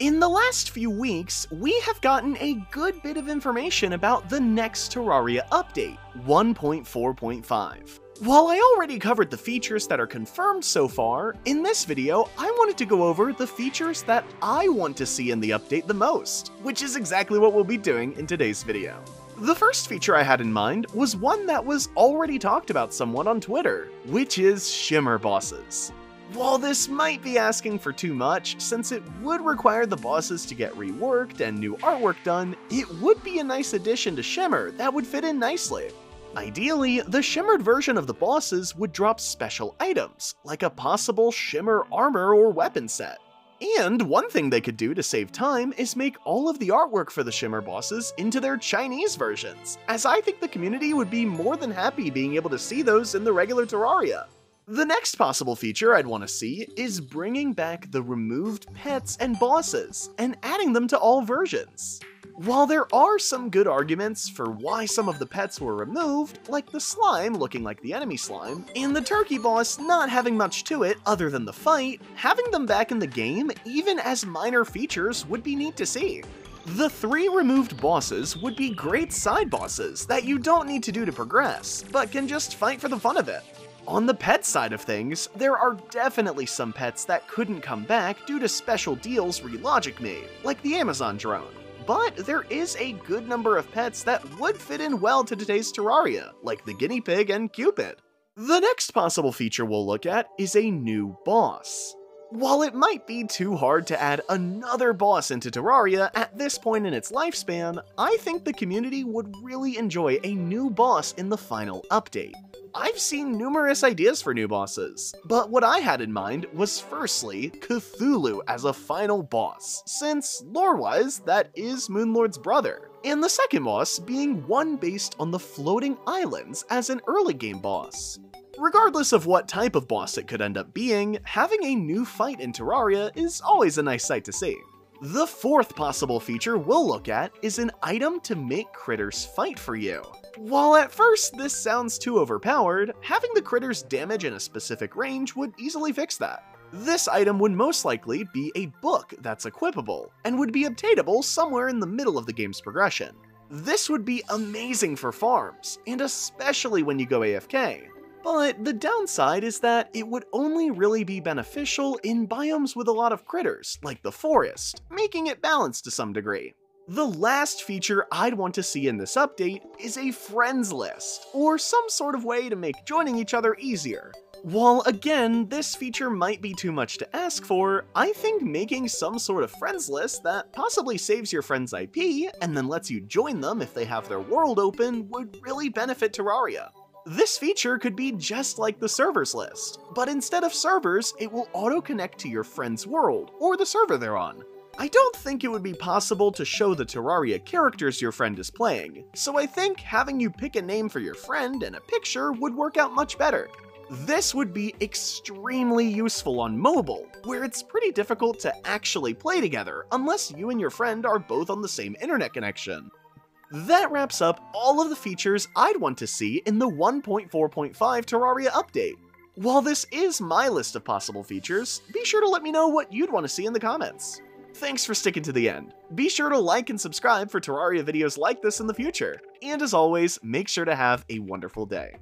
In the last few weeks, we have gotten a good bit of information about the next Terraria update, 1.4.5. While I already covered the features that are confirmed so far, in this video I wanted to go over the features that I want to see in the update the most, which is exactly what we'll be doing in today's video. The first feature I had in mind was one that was already talked about somewhat on Twitter, which is shimmer bosses. While this might be asking for too much, since it would require the bosses to get reworked and new artwork done, it would be a nice addition to Shimmer that would fit in nicely. Ideally, the shimmered version of the bosses would drop special items, like a possible shimmer armor or weapon set. And one thing they could do to save time is make all of the artwork for the shimmer bosses into their Chinese versions, as I think the community would be more than happy being able to see those in the regular Terraria. The next possible feature I'd want to see is bringing back the removed pets and bosses, and adding them to all versions. While there are some good arguments for why some of the pets were removed, like the slime looking like the enemy slime, and the turkey boss not having much to it other than the fight, having them back in the game, even as minor features, would be neat to see. The 3 removed bosses would be great side bosses that you don't need to do to progress, but can just fight for the fun of it. On the pet side of things, there are definitely some pets that couldn't come back due to special deals Relogic made, like the Amazon drone. But there is a good number of pets that would fit in well to today's Terraria, like the guinea pig and Cupid. The next possible feature we'll look at is a new boss. While it might be too hard to add another boss into Terraria at this point in its lifespan, I think the community would really enjoy a new boss in the final update. I've seen numerous ideas for new bosses, but what I had in mind was firstly Cthulhu as a final boss, since lore-wise that is Moonlord's brother, and the second boss being one based on the floating islands as an early game boss. Regardless of what type of boss it could end up being, having a new fight in Terraria is always a nice sight to see. The fourth possible feature we'll look at is an item to make critters fight for you. While at first this sounds too overpowered, having the critters damage in a specific range would easily fix that. This item would most likely be a book that's equipable, and would be obtainable somewhere in the middle of the game's progression. This would be amazing for farms, and especially when you go AFK. But the downside is that it would only really be beneficial in biomes with a lot of critters, like the forest, making it balanced to some degree. The last feature I'd want to see in this update is a friends list, or some sort of way to make joining each other easier. While again, this feature might be too much to ask for, I think making some sort of friends list that possibly saves your friend's IP and then lets you join them if they have their world open would really benefit Terraria. This feature could be just like the servers list, but instead of servers, it will auto-connect to your friend's world, or the server they're on. I don't think it would be possible to show the Terraria characters your friend is playing, so I think having you pick a name for your friend and a picture would work out much better. This would be extremely useful on mobile, where it's pretty difficult to actually play together unless you and your friend are both on the same internet connection. That wraps up all of the features I'd want to see in the 1.4.5 Terraria update. While this is my list of possible features, be sure to let me know what you'd want to see in the comments. Thanks for sticking to the end. Be sure to like and subscribe for Terraria videos like this in the future. And as always, make sure to have a wonderful day.